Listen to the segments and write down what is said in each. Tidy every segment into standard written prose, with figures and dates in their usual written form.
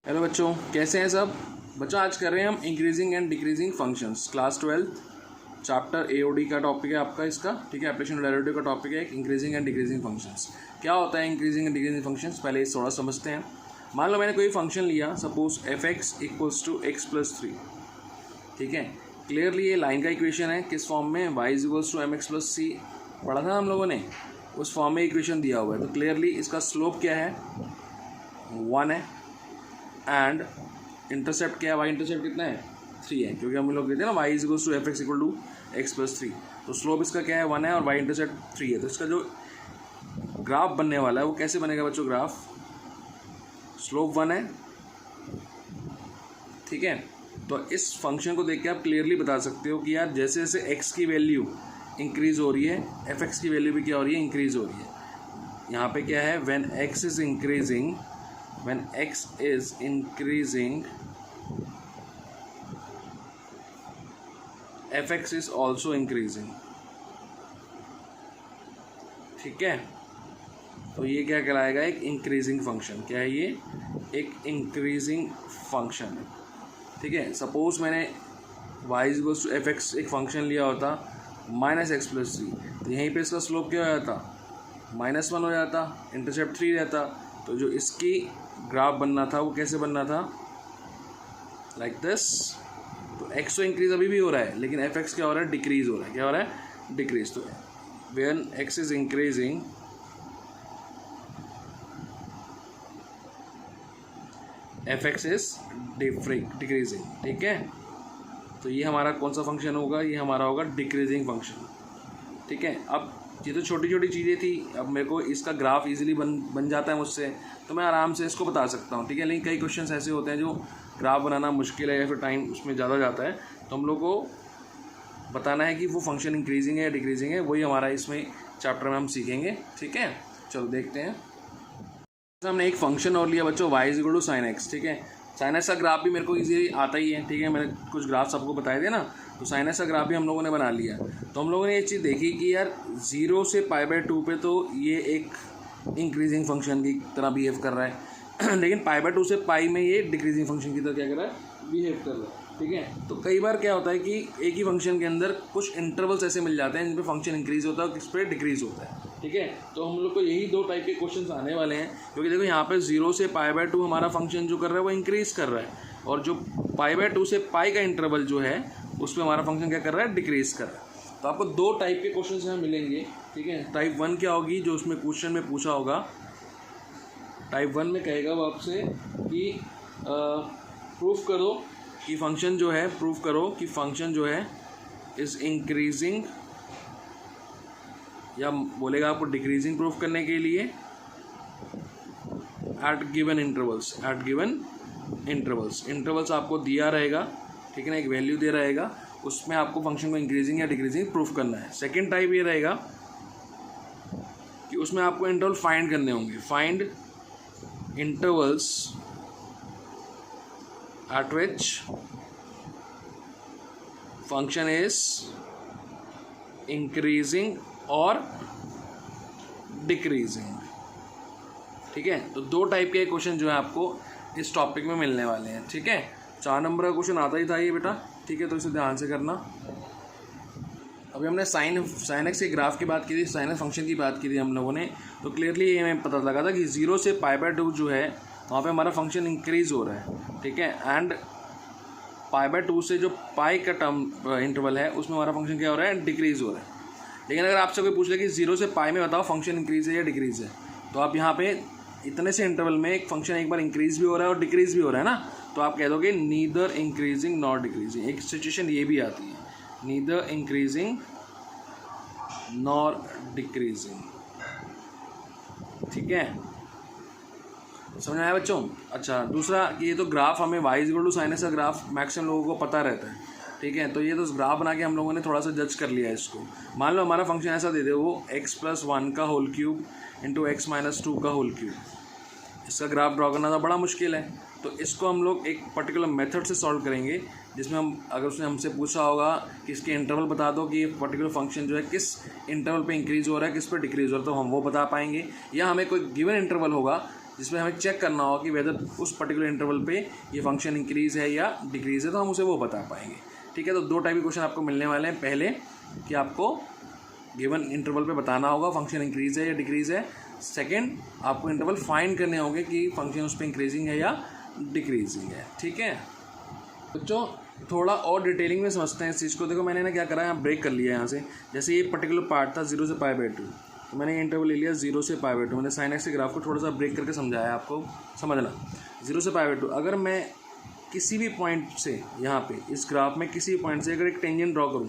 Hello बच्चों, कैसे हैं सब बच्चों। आज कर रहे हैं हम increasing and decreasing functions, class 12 chapter AOD का टॉपिक है आपका इसका। ठीक है, एप्लीकेशन डेरिवेटिव का टॉपिक है इंक्रीजिंग एंड डिक्रीजिंग फंक्शंस। क्या होता है इंक्रीजिंग एंड डिक्रीजिंग फंक्शंस, पहले इस थोड़ा समझते हैं। मान लो मैंने कोई फंक्शन लिया, suppose f x equals to x plus 3। ठीक है, क्लियरली ये लाइन का इक्वेशन है। किस फॉर्म में? Y is equals to M X plus C पढ़ा था हम लोगों ने, उस फॉर्म में इक्वेशन दिया हुआ है। तो क्लियरली इसका स्लोप क्या है? 1 है एंड इंटरसेप्ट क्या है? वाई इंटरसेप्ट कितना है? 3 है, क्योंकि हम लोग कहते हैं ना y is equals to f x equal to x plus 3। तो स्लोप इसका क्या है? 1 है और वाई इंटरसेप्ट 3 है। तो इसका जो ग्राफ बनने वाला है वो कैसे बनेगा बच्चों? ग्राफ स्लोप 1 है, ठीक है। तो इस फंक्शन को देख के आप क्लियरली बता सकते हो कि यार जैसे जैसे एक्स की वैल्यू इंक्रीज हो रही है, एफ एक्स की वैल्यू भी क्या हो रही है? इंक्रीज हो रही है। यहाँ पे क्या है? When x is increasing, when x is increasing, fx is also increasing। ठीक है, तो ये क्या कहलाएगा? एक इंक्रीजिंग फंक्शन। क्या है ये? एक इंक्रीजिंग फंक्शन है। ठीक है, सपोज मैंने y is equals to f x एक फंक्शन लिया होता माइनस एक्स प्लस 3, तो यहीं पे इसका स्लोप क्या हो जाता? -1 हो जाता, इंटरसेप्ट 3 रहता। तो जो इसकी ग्राफ बनना था वो कैसे बनना था? Like this. तो एक्स तो इंक्रीज अभी भी हो रहा है, लेकिन एफ एक्स क्या हो रहा है? डिक्रीज हो रहा है। क्या हो रहा है? डिक्रीज। तो when x is increasing, F X is decreasing. ठीक है, तो ये हमारा कौन सा फंक्शन होगा? ये हमारा होगा डिक्रीजिंग फंक्शन। ठीक है, अब ये तो छोटी छोटी चीज़ें थी, अब मेरे को इसका ग्राफ इजीली बन जाता है मुझसे, तो मैं आराम से इसको बता सकता हूँ। ठीक है, लेकिन कई क्वेश्चंस ऐसे होते हैं जो ग्राफ बनाना मुश्किल है या फिर टाइम उसमें ज़्यादा जाता है, तो हम लोग को बताना है कि वो फंक्शन इंक्रीजिंग है या डिक्रीजिंग है। वही हमारा इसमें चैप्टर में हम सीखेंगे। ठीक है, चलो देखते हैं। हमने एक फंक्शन और लिया बच्चों, y is equal to sine x. ठीक है, साइन एक्स का ग्राफ भी मेरे को ईजी आता ही है। ठीक है, मैंने कुछ ग्राफ सबको बताए थे ना, तो साइन एक्स का ग्राफ भी हम लोगों ने बना लिया। तो हम लोगों ने ये चीज़ देखी कि यार 0 से π/2 पे तो ये एक इंक्रीजिंग फंक्शन की तरह बिहेव कर रहा है लेकिन π/2 से पाई में ये डिक्रीजिंग फंक्शन की तरह क्या कर रहा है? बिहेव कर रहा है। ठीक है, तो कई बार क्या होता है कि एक ही फंक्शन के अंदर कुछ इंटरवल्स ऐसे मिल जाते हैं जिन पे फंक्शन इंक्रीज होता है और किस पे डिक्रीज होता है। ठीक है, तो हम लोग को यही 2 टाइप के क्वेश्चंस आने वाले हैं, क्योंकि देखो यहाँ पे 0 से π/2 हमारा फंक्शन जो कर रहा है वो इंक्रीज कर रहा है, और जो π/2 से पाई का इंटरवल जो है उस पर हमारा फंक्शन क्या कर रहा है? डिक्रीज कर रहा है। तो आपको 2 टाइप के क्वेश्चंस यहाँ मिलेंगे। ठीक है, टाइप 1 क्या होगी? जो उसमें क्वेश्चन में पूछा होगा, टाइप 1 में कहेगा वो आपसे कि प्रूफ करो कि फंक्शन जो है, प्रूफ करो कि फंक्शन जो है इज़ इंक्रीजिंग, या बोलेगा आपको डिक्रीजिंग प्रूफ करने के लिए at given intervals. At given intervals आपको दिया रहेगा, ठीक है ना, एक वैल्यू दे रहेगा, उसमें आपको फंक्शन को इंक्रीजिंग या डिक्रीजिंग प्रूफ करना है। सेकेंड टाइप ये रहेगा कि उसमें आपको इंटरवल फाइंड करने होंगे। Find intervals at which function is increasing और decreasing। ठीक है, तो 2 टाइप के क्वेश्चन जो है आपको इस टॉपिक में मिलने वाले हैं। ठीक है, 4 नंबर का क्वेश्चन आता ही था ये बेटा। ठीक है, तो इसे ध्यान से करना। अभी हमने साइन एक्स के ग्राफ की बात की थी, साइन एक्स फंक्शन की बात की थी हम लोगों ने, तो क्लियरली ये हमें पता लगा था कि 0 से π/2 जो है वहाँ पे हमारा फंक्शन इंक्रीज हो रहा है। ठीक है, एंड π/2 से जो पाई का टर्म इंटरवल है उसमें हमारा फंक्शन क्या हो रहा है? डिक्रीज हो रहा है। लेकिन अगर आपसे कोई पूछ ले कि 0 से पाई में बताओ फंक्शन इंक्रीज है या डिक्रीज है, तो आप यहाँ पे इतने से इंटरवल में एक फंक्शन एक बार इंक्रीज भी हो रहा है और डिक्रीज भी हो रहा है ना, तो आप कह दोगे नीदर इंक्रीजिंग नॉट डिक्रीजिंग। एक सिचुएशन ये भी आती है, नीदर इंक्रीजिंग नॉर डिक्रीजिंग। ठीक है, समझ में आया बच्चों? अच्छा, दूसरा कि ये तो ग्राफ हमें y is equal to sine x का ग्राफ मैक्सिमम लोगों को पता रहता है। ठीक है, तो ये तो ग्राफ बना के हम लोगों ने थोड़ा सा जज कर लिया है इसको। मान लो हमारा फंक्शन ऐसा दे दे वो x+1 का होल क्यूब इंटू x-2 का होल क्यूब। इसका ग्राफ ड्रॉ करना तो बड़ा मुश्किल है, तो इसको हम लोग एक पर्टिकुलर मेथड से सॉल्व करेंगे, जिसमें हम, अगर उसने हमसे पूछा होगा कि इसके इंटरवल बता दो कि ये पर्टिकुलर फंक्शन जो है किस इंटरवल पे इंक्रीज़ हो रहा है, किस पे डिक्रीज़ हो रहा है, तो हम वो बता पाएंगे। या हमें कोई गिवन इंटरवल होगा जिसमें हमें चेक करना होगा कि वेदर उस पर्टिकुलर इंटरवल पे ये फंक्शन इंक्रीज़ है या डिक्रीज़ है, तो हम उसे वो बता पाएंगे। ठीक है, तो दो टाइप के क्वेश्चन आपको मिलने वाले हैं। पहले कि आपको गिवन इंटरवल पे बताना होगा फंक्शन इंक्रीज़ है या डिक्रीज़ है। सेकंड, आपको इंटरवल फाइंड करने होंगे कि फंक्शन उस पर इंक्रीजिंग है या डिक्रीजिंग है। ठीक है बच्चों, थोड़ा और डिटेलिंग में समझते हैं इस चीज़ को। देखो मैंने ना क्या करा है, यहाँ ब्रेक कर लिया है यहाँ से। जैसे ये पर्टिकुलर पार्ट था 0 से π/2, तो मैंने ये इंटरवल ले लिया 0 से π/2। मैंने साइन एक्स के ग्राफ को थोड़ा सा ब्रेक करके समझाया आपको, समझना। 0 से π/2, अगर मैं किसी भी पॉइंट से यहाँ पे इस ग्राफ में किसी भी पॉइंट से अगर एक टेंजेंट ड्रॉ करूँ,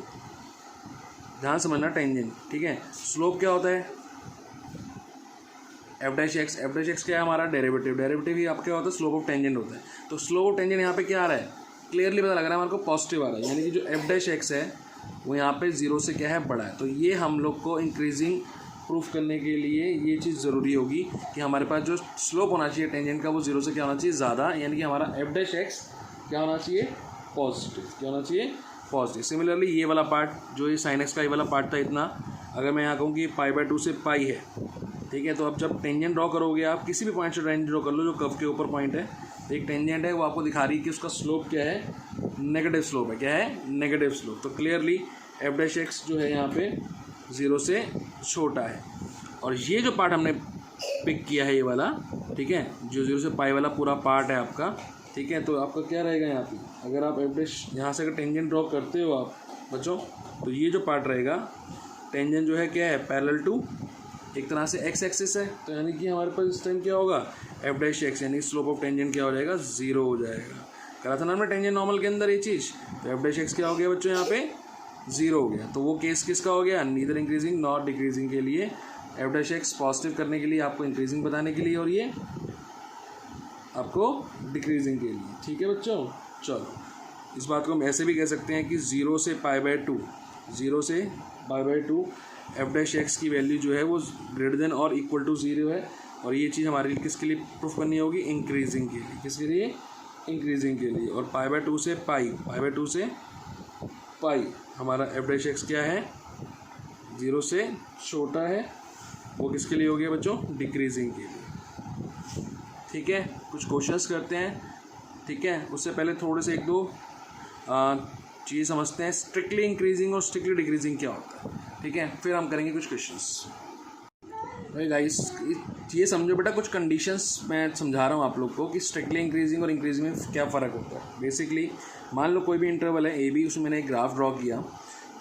ध्यान समझना टेंजेंट, ठीक है। स्लोप क्या होता है, f'(x). f'(x) क्या है हमारा डेरिवेटिव ही आपका होता है, स्लोप ऑफ टेंजेंट होता है। तो स्लोप ऑफ टेंजेंट यहाँ पे क्या आ रहा है, क्लियरली पता लग रहा है हमारे को, पॉजिटिव आ रहा है, यानी कि जो f'(x) है वो यहाँ पे 0 से क्या है, बड़ा है। तो ये हम लोग को इंक्रीजिंग प्रूफ करने के लिए ये चीज़ ज़रूरी होगी कि हमारे पास जो स्लोप होना चाहिए टेंजेंट का वो 0 से क्या होना चाहिए, ज़्यादा, यानी कि हमारा f'(x) क्या होना चाहिए, पॉजिटिव। क्या होना चाहिए, पॉजिटिव। सिमिलरली ये वाला पार्ट जो ये साइन एक्स का ये वाला पार्ट था इतना, अगर मैं यहाँ कहूँ कि π/2 से पाई है, ठीक है। तो अब जब टेंजेंट ड्रॉ करोगे आप किसी भी पॉइंट से टेंजेंट ड्रॉ कर लो, जो कर्व के ऊपर पॉइंट है, एक टेंजेंट है वो आपको दिखा रही है कि उसका स्लोप क्या है, नेगेटिव स्लोप है। क्या है, नेगेटिव स्लोप। तो क्लियरली f'(x) जो है यहाँ पे 0 से छोटा है। और ये जो पार्ट हमने पिक किया है ये वाला, ठीक है, जो 0 से पाई वाला पूरा पार्ट है आपका, ठीक है। तो आपका क्या रहेगा यहाँ पे, अगर आप f' यहाँ से अगर टेंजेंट ड्रॉ करते हो आप बच्चों, तो ये जो पार्ट रहेगा, टेंजेंट जो है क्या है, पैरेलल टू एक तरह से x एक्सिस है। तो यानी कि हमारे पास इस टाइम क्या होगा, f'(x), यानी स्लोप ऑफ टेंजेंट क्या हो जाएगा, 0 हो जाएगा। करा था ना हमने टेंजेंट नॉर्मल के अंदर ये चीज़। तो f'(x) क्या हो गया बच्चों, यहाँ पे 0 हो गया। तो वो केस किसका हो गया, नीदर इंक्रीजिंग नॉट डिक्रीजिंग के लिए, f'(x) पॉजिटिव करने के लिए आपको इंक्रीजिंग बताने के लिए, और ये आपको डिक्रीजिंग के लिए। ठीक है बच्चों, चलो इस बात को हम ऐसे भी कह सकते हैं कि 0 से π/2, 0 से π/2 f'(x) की वैल्यू जो है वो ग्रेटर देन और इक्वल टू 0 है। और ये चीज़ हमारे लिए किसके लिए प्रूफ करनी होगी, इंक्रीजिंग के लिए। किसके लिए, इंक्रीजिंग के लिए। और π/2 से π/2 से पाई हमारा f'(x) क्या है, 0 से छोटा है, वो किसके लिए हो गया बच्चों, डिक्रीजिंग के लिए। ठीक है, कुछ क्वेश्चंस करते हैं। ठीक है, उससे पहले थोड़े से एक दो चीज़ें समझते हैं, स्ट्रिक्टली इंक्रीजिंग और स्ट्रिक्टली डिक्रीजिंग क्या होता है। ठीक है, फिर हम करेंगे कुछ क्वेश्चंस। भाई गाइस, ये समझो बेटा, कुछ कंडीशंस मैं समझा रहा हूँ आप लोग को कि स्ट्रिक्टली इंक्रीजिंग और इंक्रीजिंग में क्या फ़र्क होता है। बेसिकली मान लो कोई भी इंटरवल है AB, उसमें मैंने एक ग्राफ ड्रॉ किया,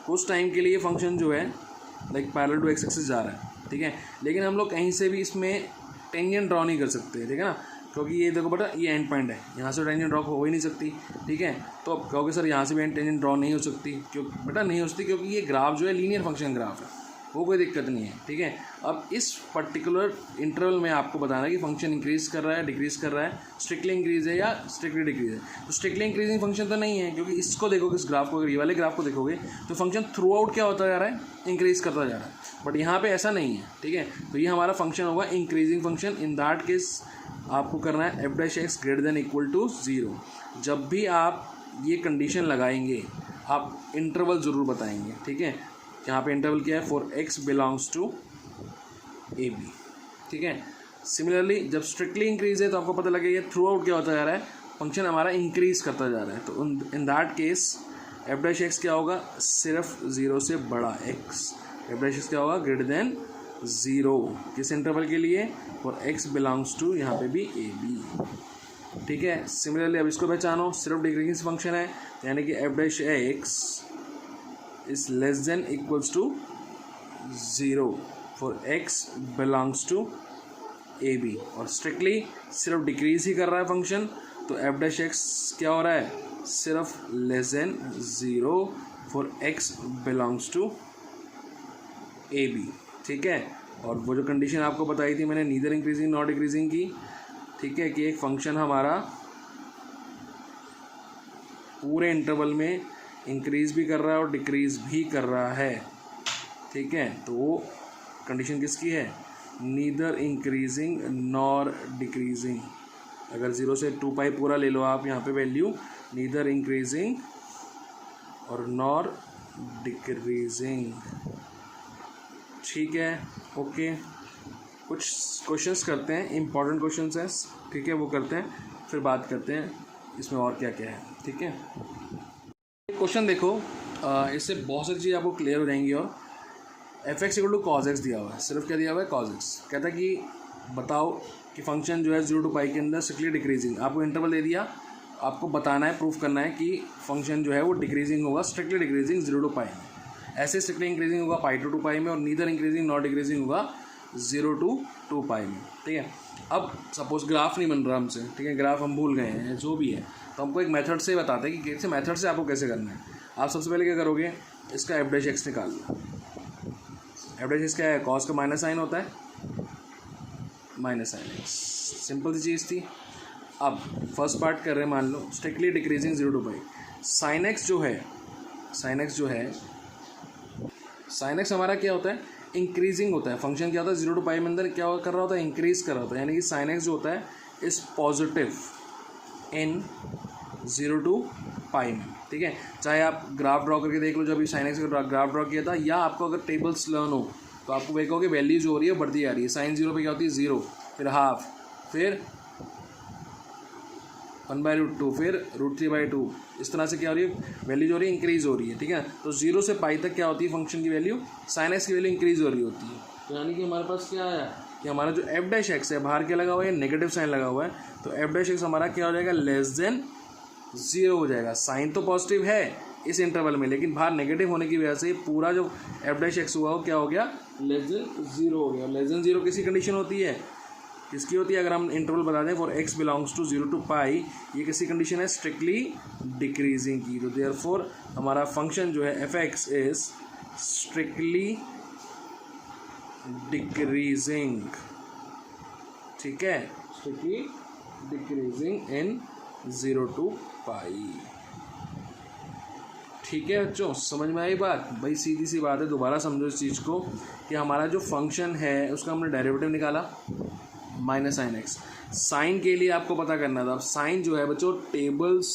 कुछ टाइम के लिए ये फंक्शन जो है like parallel to x axis जा रहा है, ठीक है। लेकिन हम लोग कहीं से भी इसमें टेंजेंट ड्रॉ नहीं कर सकते, ठीक है ना, क्योंकि ये देखो बेटा ये एंड पॉइंट है, यहाँ से टेंजेंट ड्रॉ हो ही नहीं सकती, ठीक है। तो अब कहोगे सर यहाँ से भी टेंजेंट ड्रॉ नहीं हो सकती, क्यों बेटा नहीं हो सकती, क्योंकि ये ग्राफ जो है लीनियर फंक्शन ग्राफ है, वो कोई दिक्कत नहीं है, ठीक है। अब इस पर्टिकुलर इंटरवल में आपको बताना है कि फंक्शन इंक्रीज़ कर रहा है, डिक्रीज़ कर रहा है, स्ट्रिक्टली इंक्रीज़ है या स्ट्रिक्टली डिक्रीज़ है। तो स्ट्रिक्टली इंक्रीजिंग फंक्शन तो नहीं है, क्योंकि इसको देखोगे, इस ग्राफ को, अगर ये वाले ग्राफ को देखोगे तो फंक्शन थ्रू आउट क्या होता जा रहा है, इंक्रीज़ करता जा रहा है। बट यहाँ पे ऐसा नहीं है, ठीक है। तो ये हमारा फंक्शन होगा increasing function. In that case आपको करना है f'(x) greater than equal to 0। जब भी आप ये कंडीशन लगाएंगे आप इंटरवल ज़रूर बताएंगे, ठीक है। यहाँ पे इंटरवल क्या है, for x belongs to AB, ठीक है। सिमिलरली जब स्ट्रिक्टली इंक्रीज है तो आपको पता लगेगा थ्रू आउट क्या होता जा रहा है, फंक्शन हमारा इंक्रीज करता जा रहा है। तो इन दैट केस f'(x) क्या होगा, सिर्फ 0 से बड़ा x, f'(x) क्या होगा, ग्रेटर देन 0। किस इंटरवल के लिए, फॉर x बिलोंग्स टू यहाँ पे भी AB, ठीक है। सिमिलरली अब इसको पहचानो, सिर्फ डिक्रीजिंग फंक्शन है, यानी कि f'(x) is less than equals to 0 for x belongs to AB। और स्ट्रिक्टली सिर्फ डिक्रीज ही कर रहा है फंक्शन, तो f'(x) क्या हो रहा है, सिर्फ less than 0 for x belongs to AB, ठीक है। और वो जो कंडीशन आपको बताई थी मैंने, नीदर इंक्रीजिंग नॉट डिक्रीजिंग की, ठीक है, कि एक फंक्शन हमारा पूरे इंटरवल में इंक्रीज़ भी कर रहा है और डिक्रीज़ भी कर रहा है, ठीक है। तो वो कंडीशन किसकी है, नीदर इंक्रीजिंग नॉर डिक्रीजिंग। अगर 0 से 2π पूरा ले लो आप यहाँ पे वैल्यू, नीदर इंक्रीजिंग और नॉर डिक्रीजिंग, ठीक है, ओके। कुछ क्वेश्चंस करते हैं, इंपॉर्टेंट क्वेश्चंस हैं, ठीक है, वो करते हैं, फिर बात करते हैं इसमें और क्या क्या है, ठीक है। क्वेश्चन देखो, इससे बहुत सारी चीज़ आपको क्लियर हो जाएंगी। और f x equal to cos x दिया हुआ है, सिर्फ क्या दिया हुआ है, कॉज एक्स। कहता है कि बताओ कि फंक्शन जो है 0 to पाई के अंदर स्ट्रिक्टली डिक्रीजिंग, आपको इंटरवल दे दिया, आपको बताना है, प्रूफ करना है कि फंक्शन जो है वो डिक्रीजिंग होगा, स्ट्रिक्टली डिक्रीजिंग 0 to पाई में। ऐसे स्ट्रिक्टली इंक्रीजिंग होगा पाई टू 2 पाई में, और नीदर इंक्रीजिंग नॉट डिक्रीजिंग होगा 0 to 2 पाई में, ठीक है। अब सपोज ग्राफ नहीं बन रहा हमसे, ठीक है, ग्राफ हम भूल गए हैं, जो भी है, तो हमको एक मेथड से बताते हैं कि कैसे मेथड से आपको कैसे करना है। आप सबसे पहले क्या करोगे, इसका एफ डैश एक्स निकाल लो। एफ डैश एक्स क्या है, कॉस का माइनस साइन होता है, माइनस साइन एक्स, सिंपल सी चीज़ थी। अब फर्स्ट पार्ट कर रहे हैं, मान लो strictly decreasing 0 to pi. Sine X जो है, साइन एक्स हमारा क्या होता है, इंक्रीजिंग होता है। फंक्शन क्या होता है 0 to पाई में अंदर क्या कर रहा होता है, इंक्रीज कर रहा होता है, यानी कि साइन एक्स जो होता है इस पॉजिटिव इन 0 to पाई में, ठीक है। चाहे आप ग्राफ ड्रॉ करके देख लो, जब भी साइन एक्स का ग्राफ ड्रॉ किया था, या आपको अगर टेबल्स लर्न हो तो आपको देखोगे वैल्यू जो हो रही है बढ़ती आ रही है। साइन 0 पे क्या होती है 0, फिर हाफ, फिर 1/√2, फिर √3/2, इस तरह से क्या हो रही है, वैल्यू जो हो रही है इंक्रीज़ हो रही है, ठीक है। तो 0 से पाई तक क्या होती है फंक्शन की वैल्यू, साइन एक्स की वैल्यू इंक्रीज़ हो रही होती है। तो यानी कि हमारे पास क्या आया कि हमारा जो एफ डैश एक्स है, बाहर क्या लगा हुआ है, नेगेटिव साइन लगा हुआ है, तो एफ डैश एक्स हमारा क्या हो जाएगा, लेस देन 0 हो जाएगा। साइन तो पॉजिटिव है इस इंटरवल में, लेकिन बाहर नेगेटिव होने की वजह से पूरा जो एफ डैश एक्स हुआ वो क्या हो गया, लेस देन 0 हो गया। लेस देन 0 किसी कंडीशन होती है, किसकी होती है, अगर हम इंटरवल बता दें for x belongs to 0 to pi, ये किसी कंडीशन है स्ट्रिक्टली डिक्रीजिंग की। तो देयरफॉर हमारा फंक्शन जो है F X is strictly decreasing, ठीक है, स्ट्रिक्टली डिक्रीजिंग इन 0 to पाई। ठीक है बच्चों, समझ में आई बात, भाई सीधी सी बात है, दोबारा समझो इस चीज़ को कि हमारा जो फंक्शन है उसका हमने डेरिवेटिव निकाला माइनस साइन एक्स। साइन के लिए आपको पता करना था, अब साइन जो है बच्चों टेबल्स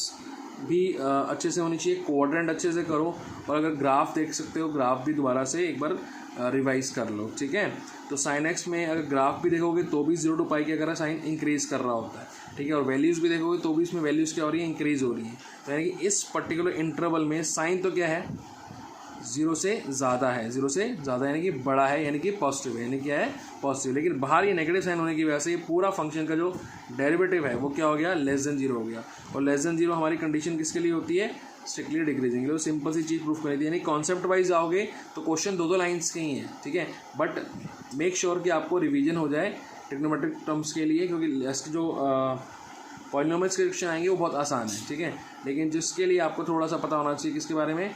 भी अच्छे से होनी चाहिए, क्वाड्रेंट अच्छे से करो, और अगर ग्राफ देख सकते हो ग्राफ भी दोबारा से एक बार रिवाइज कर लो, ठीक है। तो साइन एक्स में अगर ग्राफ भी देखोगे तो भी 0 to पाई क्या कर रहा है, साइन इंक्रीज़ कर रहा होता है, ठीक है। और वैल्यूज़ भी देखोगे तो भी इसमें वैल्यूज़ क्या हो रही है, इंक्रीज़ हो रही है। तो यानी कि इस पर्टिकुलर इंटरवल में साइन तो क्या है, 0 से ज़्यादा है, 0 से ज़्यादा यानी कि बड़ा है, यानी कि पॉजिटिव है, यानी क्या है, पॉजिटिव। लेकिन बाहर ये नेगेटिव साइन होने की वजह से ये पूरा फंक्शन का जो डेरिवेटिव है वो क्या हो गया, लेस देन 0 हो गया। और लेस देन 0 हमारी कंडीशन किसके लिए होती है, स्ट्रिक्टली डिक्रीजिंग। तो सिंपल सी चीज़ प्रूफ करी थी, यानी कॉन्सेप्ट वाइज आओगे तो क्वेश्चन 2 लाइन्स के ही हैं, ठीक है। बट मेक श्योर कि आपको रिविजन हो जाए ट्रिग्नोमेट्रिक टर्म्स के लिए, क्योंकि इसके जो पॉलिनोमियल्स के क्वेश्चन आएंगे वो बहुत आसान है, ठीक है। लेकिन जिसके लिए आपको थोड़ा सा पता होना चाहिए किसके बारे में,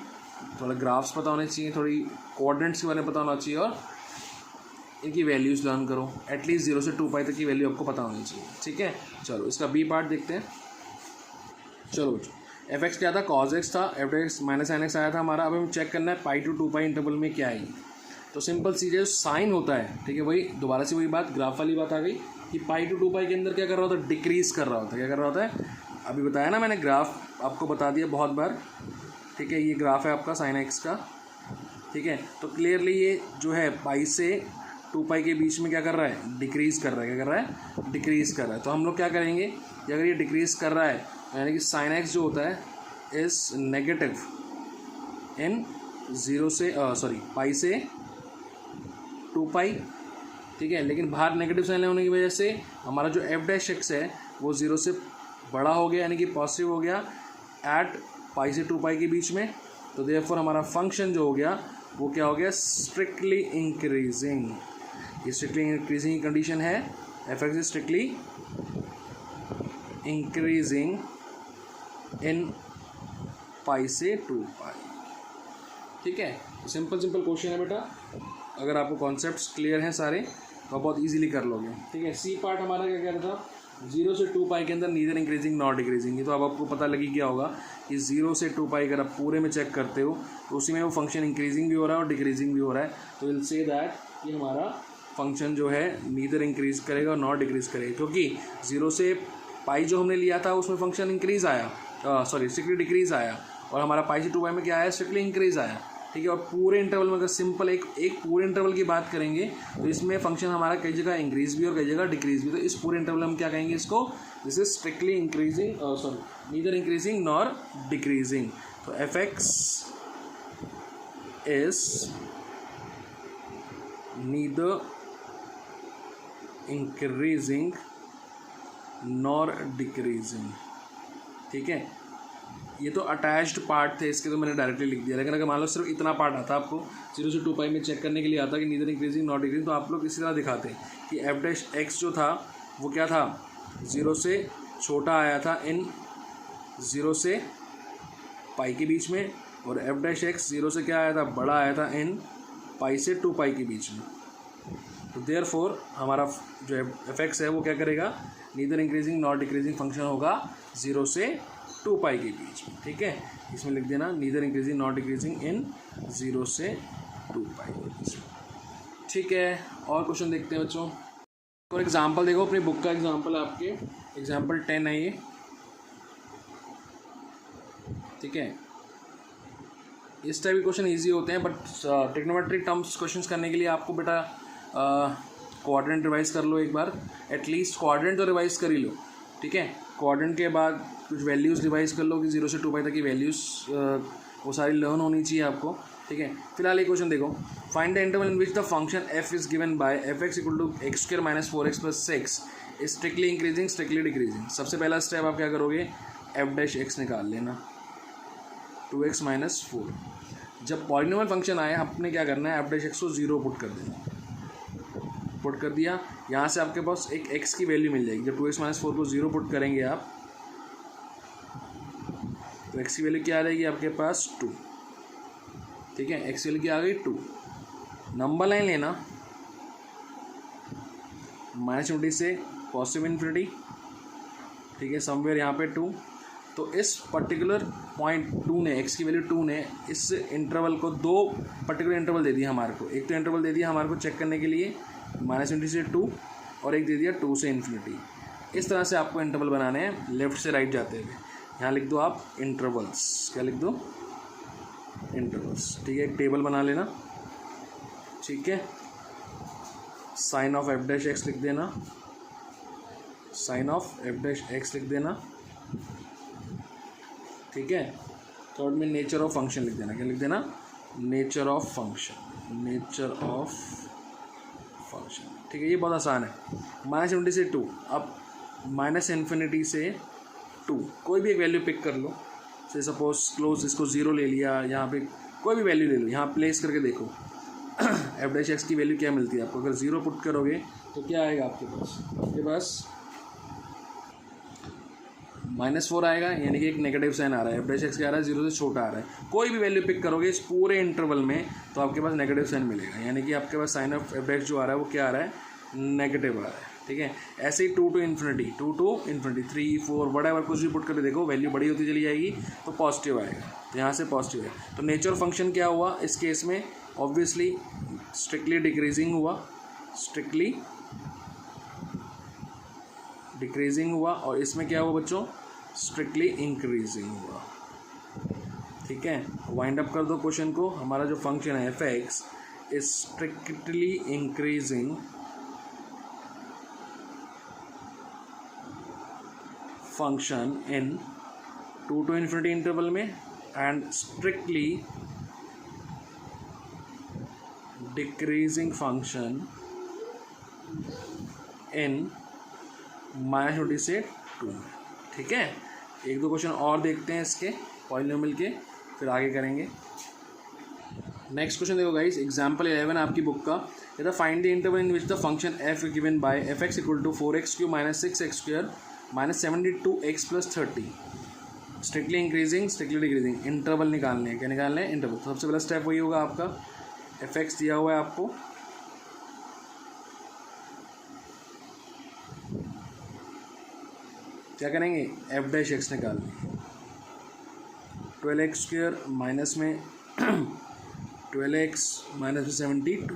थोड़ा ग्राफ्स पता होने चाहिए, थोड़ी कोऑर्डिनेट्स के बारे में पता होना चाहिए, और इनकी वैल्यूज़ लर्न करो। एटलीस्ट 0 से 2 पाई तक की वैल्यू आपको पता होनी चाहिए, ठीक है। चलो इसका बी पार्ट देखते हैं। चलो एफ एक्स क्या था, कॉज एक्स था, F x minus sine x आया था हमारा। अब हमें चेक करना है पाई टू 2 पाई इंटरवल में क्या है। तो सिंपल सीधे जो साइन होता है, ठीक है, वही दोबारा से वही बात, ग्राफ वाली बात आ गई कि पाई टू 2 पाई के अंदर क्या कर रहा होता है, डिक्रीज़ कर रहा होता है। क्या कर रहा होता है, अभी बताया ना मैंने, ग्राफ आपको बता दिया बहुत बार, ठीक है। ये ग्राफ है आपका साइन एक्स का, ठीक है। तो क्लियरली ये जो है पाई से 2 पाई के बीच में क्या कर रहा है, डिक्रीज़ कर रहा है। क्या कर रहा है, डिक्रीज़ कर रहा है। तो हम लोग क्या करेंगे कि अगर ये डिक्रीज़ कर रहा है यानी कि साइन एक्स जो होता है इस नेगेटिव इन 0 से पाई से 2 पाई, ठीक है। लेकिन बाहर नेगेटिव साइन होने की वजह से हमारा जो एफ डैश एक्स है वो 0 से बड़ा हो गया, यानी कि पॉजिटिव हो गया एट पाई से 2 पाई के बीच में। तो देयरफॉर हमारा फंक्शन जो हो गया वो क्या हो गया, स्ट्रिक्टली इंक्रीजिंग। ये स्ट्रिक्टली इंक्रीजिंग की कंडीशन है, F X is strictly increasing in pi से 2 पाई, ठीक है। तो सिंपल क्वेश्चन है बेटा, अगर आपको कॉन्सेप्ट्स क्लियर हैं सारे तो आप बहुत इजीली कर लोगे, ठीक है। सी पार्ट हमारा क्या कह रहा था, 0 से 2 पाई के अंदर नीदर इंक्रीजिंग नॉट डिक्रीजिंग। तो अब आपको पता लगी क्या होगा कि 0 से 2 पाई अगर आप पूरे में चेक करते हो तो उसी में वो फंक्शन इंक्रीजिंग भी हो रहा है और डिक्रीजिंग भी हो रहा है। तो विल से दैट कि हमारा फंक्शन जो है नीदर इंक्रीज करेगा और नॉट डिक्रीज करेगा, क्योंकि 0 से पाई जो हमने लिया था उसमें फंक्शन इंक्रीज आया, स्ट्रिक्टली डिक्रीज आया, और हमारा पाई से 2 पाई में क्या आया, स्ट्रिक्टली इंक्रीज आया। ठीक है। और पूरे इंटरवल में अगर सिंपल एक पूरे इंटरवल की बात करेंगे तो इसमें फंक्शन हमारा कई जगह इंक्रीज भी और कई जगह डिक्रीज भी। तो इस पूरे इंटरवल हम क्या कहेंगे इसको, this is strictly increasing, sorry neither increasing nor decreasing. तो F X is neither increasing nor decreasing, ठीक है। ये तो अटैच्ड पार्ट थे इसके, तो मैंने डायरेक्टली लिख दिया। लेकिन अगर मान लो सिर्फ इतना पार्ट आता आपको 0 से 2 पाई में चेक करने के लिए आता कि नीदर इंक्रीजिंग नॉट डिक्रीजिंग, तो आप लोग इसी तरह दिखाते कि एफ डैश एक्स जो था वो क्या था, 0 से छोटा आया था इन 0 से पाई के बीच में, और एफ डैश एक्स 0 से क्या आया था, बड़ा आया था इन पाई से 2 पाई के बीच में। तो देयरफॉर हमारा जो एफ एक्स है वो क्या करेगा, neither increasing not decreasing function होगा 0 से 2 पाई के बीच में, ठीक है। इसमें लिख देना neither increasing not decreasing in 0 से 2 पाई के बीच में, ठीक है। और क्वेश्चन देखते हैं बच्चों। और एग्जाम्पल देखो, अपनी बुक का एग्जाम्पल है आपके, एग्जाम्पल 10 है ये, ठीक है। इस टाइप के क्वेश्चन ईजी होते हैं, बट ट्रिग्नोमेट्रिक टर्म्स क्वेश्चंस करने के लिए आपको बेटा क्वाड्रेंट रिवाइज कर लो एक बार, एटलीस्ट क्वाड्रेंट तो रिवाइज कर ही लो, ठीक है। क्वाड्रेंट के बाद कुछ वैल्यूज़ रिवाइज कर लो कि 0 से 2 पाई तक की वैल्यूज़ वो सारी लर्न होनी चाहिए आपको, ठीक है। फिलहाल एक क्वेश्चन देखो, find the interval in which the function f is given by f x equal to x square minus 4x plus 6 is strictly increasing strictly decreasing. सबसे पहला स्टेप आप क्या करोगे, एफ डैश एक्स निकाल लेना, 2x माइनस 4। जब polynomial function आए आपने क्या करना है, एफ डैश एक्स को 0 पुट कर देना, पुट कर दिया। यहाँ से आपके पास एक x की वैल्यू मिल जाएगी। जब 2x माइनस 4 को 0 पुट करेंगे आप, तो x की वैल्यू क्या आ जाएगी आपके पास 2, ठीक है। x की वैल्यू क्या आ गई 2। नंबर लाइन लेना -20 से पॉजिटिव इन्फिनिटी, ठीक है, समवेयर यहाँ पे 2। तो इस पर्टिकुलर पॉइंट 2 ने, x की वैल्यू 2 ने इस इंटरवल को 2 पर्टिकुलर इंटरवल दे दिया हमारे को। एक तो इंटरवल दे दिया हमारे को चेक करने के लिए -20 से 2, और एक दे दिया 2 से इन्फिनिटी। इस तरह से आपको इंटरवल बनाने हैं लेफ्ट से राइट जाते हुए। यहाँ लिख दो आप इंटरवल्स, क्या लिख दो, इंटरवल्स, ठीक है। एक टेबल बना लेना, ठीक है। Sign of f dash x लिख देना, sign of f dash x लिख देना, ठीक है। थर्ड में नेचर ऑफ फंक्शन लिख देना, क्या लिख देना, nature of function, nature of function, ठीक है। ये बहुत आसान है। -20 से 2, अब -इन्फिनिटी से 2 कोई भी एक वैल्यू पिक कर लो, से सपोज क्लोज इसको 0 ले लिया, यहाँ पे कोई भी वैल्यू ले लो, यहाँ प्लेस करके देखो एफ डैश एक्स की वैल्यू क्या मिलती है आपको। अगर 0 पुट करोगे तो क्या आएगा आपके पास, आपके पास -4 आएगा, यानी कि एक नेगेटिव साइन आ रहा है। एफ डैश एक्स क्या आ रहा है, 0 से छोटा आ रहा है। कोई भी वैल्यू पिक करोगे इस पूरे इंटरवल में तो आपके पास नेगेटिव साइन मिलेगा, यानी कि आपके पास साइन ऑफ एफ डैश जो आ रहा है वो क्या आ रहा है, नेगेटिव आ रहा है, ठीक है। ऐसे ही 2 to इन्फिनिटी, 3, 4 व्हाटएवर कुछ भी पुट करके देखो, वैल्यू बड़ी होती चली जाएगी तो पॉजिटिव आएगा, तो यहाँ से पॉजिटिव है। तो नेचर फंक्शन क्या हुआ इस केस में, ऑब्वियसली स्ट्रिक्टली डिक्रीजिंग हुआ, स्ट्रिक्टली डिक्रीजिंग हुआ, और इसमें क्या हुआ बच्चों, स्ट्रिक्टली इंक्रीजिंग हुआ, ठीक है। वाइंड अप कर दो क्वेश्चन को। हमारा जो फंक्शन है F X is strictly increasing function in 2 to infinity interval में, and strictly decreasing function in -20 से 2 में, ठीक है। एक दो क्वेश्चन और देखते हैं इसके पॉलिनोमियल के, फिर आगे करेंगे। नेक्स्ट क्वेश्चन देखो गाइस, एग्जांपल 11 आपकी बुक का, ये find the interval in which the function f given by f x equal to 4x³ minus 6x² minus 72x plus 30 strictly increasing strictly decreasing. Interval निकालने हैं, क्या निकालने हैं, इंटरवल। तो सबसे पहला स्टेप वही होगा आपका, एफ एक्स दिया हुआ है आपको, क्या करेंगे, एफ डैश एक्स निकालने, 12x² माइनस में 12x माइनस में 72,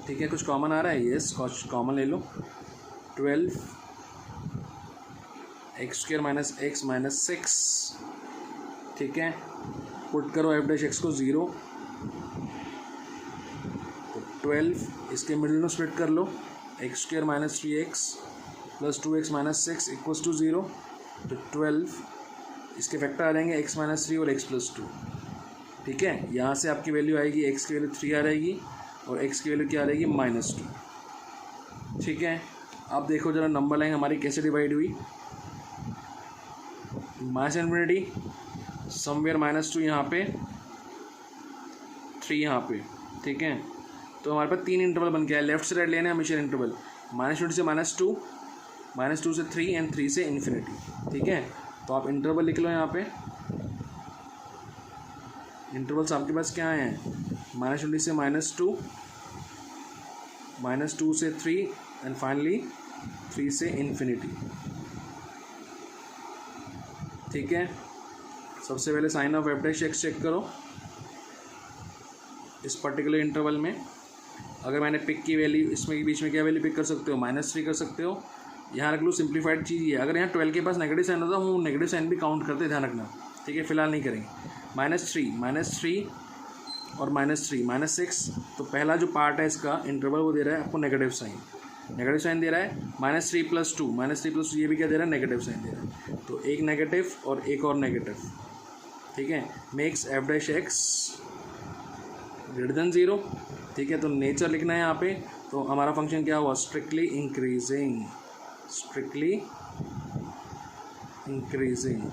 ठीक है। कुछ कॉमन आ रहा है, यस कुछ कॉमन ले लो, 12x² माइनस x माइनस 6, ठीक है, पुट करो एफ डैश एक्स को 0, तो 12 इसके मिडिल में स्प्लिट कर लो, X square minus 3x plus 2x minus 6 equals to 0, तो 12 इसके फैक्टर आ जाएंगे x माइनस 3 और x प्लस 2। ठीक है, यहाँ से आपकी वैल्यू आएगी, x की वैल्यू 3 आ रहेगी और x की वैल्यू क्या आ रहेगी -2। ठीक है, अब देखो जरा नंबर लाइन हमारी कैसे डिवाइड हुई, माइनस इन्फिनिटी समवेयर -2 यहाँ पे, 3 यहाँ पे। ठीक है, तो हमारे पास 3 इंटरवल बन गया है, लेफ्ट से राइट लेने हमेशा इंटरवल, -2 से -2 से 3 एंड 3 से इन्फिनिटी। ठीक है, तो आप इंटरवल लिख लो यहाँ पे, इंटरवल्स आपके पास क्या हैं, -20 से -2 से 3 एंड फाइनली 3 से इन्फिनिटी। ठीक है, सबसे पहले sign of f dash x check करो इस पर्टिकुलर इंटरवल में। अगर मैंने पिक की वैल्यू, इसमें के बीच में क्या वैल्यू पिक कर सकते हो, -3 कर सकते हो। यहाँ रख लो, सिंप्लीफाइड चीज़ ये, अगर यहाँ 12 के पास नेगेटिव साइन होता हूँ, नेगेटिव साइन भी काउंट करते, ध्यान रखना। ठीक है, फिलहाल नहीं करेंगे। -3 और -6, तो पहला जो पार्ट है इसका इंटरवल वो दे रहा है आपको नेगेटिव साइन दे रहा है। -3 + 2 ये भी क्या दे रहा है, नेगेटिव साइन दे रहा है। तो एक नेगेटिव और एक और नेगेटिव। ठीक है, makes F dash x greater than 0। ठीक है, तो नेचर लिखना है यहाँ पे, तो हमारा फंक्शन क्या हुआ, स्ट्रिक्टली इंक्रीजिंग।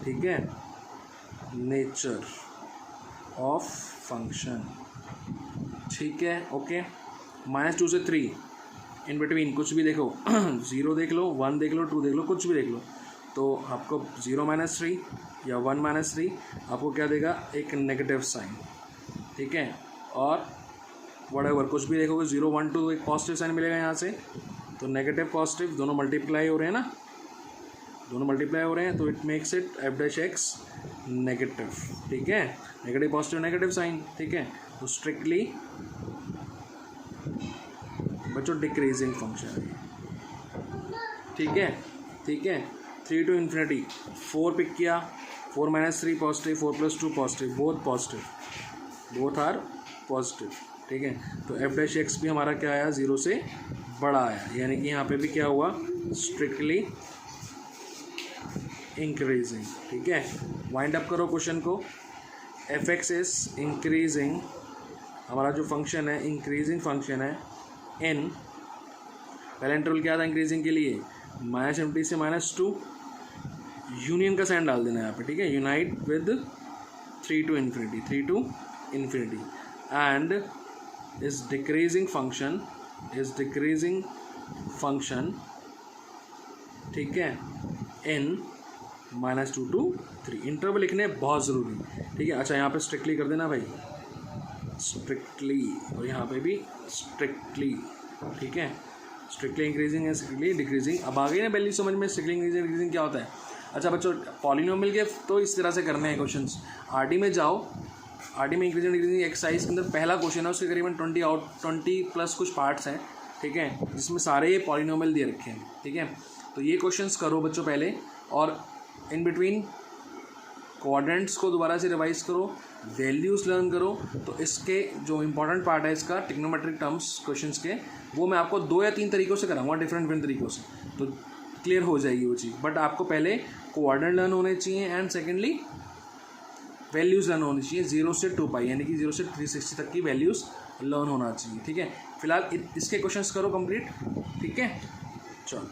ठीक है, नेचर ऑफ फंक्शन। ठीक है, ओके। -2 से 3 इन बिटवीन कुछ भी देखो 0 देख लो, 1 देख लो, 2 देख लो, कुछ भी देख लो, तो आपको 0 - 3 या 1 - 3 आपको क्या देगा, एक नेगेटिव साइन। ठीक है, और व्हाटएवर कुछ भी देखोगे 0, 1, 2 एक पॉजिटिव साइन मिलेगा यहाँ से, तो नेगेटिव पॉजिटिव दोनों मल्टीप्लाई हो रहे हैं ना, तो it makes it F dash x negative. ठीक है, नेगेटिव पॉजिटिव नेगेटिव साइन। ठीक है, तो स्ट्रिक्टली बच्चों डिक्रीजिंग फंक्शन है। ठीक है, 3 to इन्फिनिटी, 4 पिक किया, 4 - 3 positive, 4 + 2 positive, both are positive. ठीक है, तो एफ डैश एक्स भी हमारा क्या आया, 0 से बड़ा आया, यानी कि यहाँ पे भी क्या हुआ, स्ट्रिक्टली इंक्रीजिंग। ठीक है, वाइंड अप करो क्वेश्चन को। एफ एक्स इज इंक्रीजिंग, हमारा जो फंक्शन है इंक्रीजिंग फंक्शन है इन, पहला इंटरवल क्या था इंक्रीजिंग के लिए, -70 से -2, यूनियन का साइन डाल देना है यहाँ पे। ठीक है, unite with 3 to infinity and is decreasing function. ठीक है, इन -2 to 3, इंटरवल लिखने बहुत ज़रूरी। ठीक है, अच्छा यहाँ पे स्ट्रिक्टली कर देना भाई, स्ट्रिक्टली, और यहाँ पे भी स्ट्रिक्टली। ठीक है, स्ट्रिक्टली इंक्रीजिंग है, स्ट्रिक्टली डिक्रीजिंग। अब आ गई ना वैल्यू समझ में, स्ट्रिक्टली इंक्रीजिंग डिक्रीजिंग क्या होता है। अच्छा बच्चों, पॉलिनोमियल के तो इस तरह से करने हैं क्वेश्चंस। आरडी में जाओ, आरडी में इंक्रीजिंग डिक्रीजिंग एक्सरसाइज के अंदर पहला क्वेश्चन है, उसके करीबन 20+ कुछ पार्ट्स हैं। ठीक है, जिसमें सारे पॉलिनोमियल दे रखे हैं। ठीक है, तो ये क्वेश्चंस करो बच्चों पहले, और इन बिटवीन क्वाड्रेंट्स को दोबारा से रिवाइज करो, वैल्यूज़ लर्न करो। तो इसके जो इंपॉर्टेंट पार्ट है इसका, ट्रिग्नोमेट्रिक टर्म्स क्वेश्चंस के, वो मैं आपको 2 या 3 तरीक़ों से कराऊंगा, डिफरेंट तरीक़ों से, तो क्लियर हो जाएगी वो चीज़। बट आपको पहले क्वाड्रेंट लर्न होने चाहिए एंड सेकेंडली वैल्यूज़ लर्न होनी चाहिए 0 से 2π, यानी कि 0 से 360 तक की वैल्यूज़ लर्न होना चाहिए। ठीक है, फिलहाल इसके क्वेश्चंस करो कंप्लीट। ठीक है, चलो।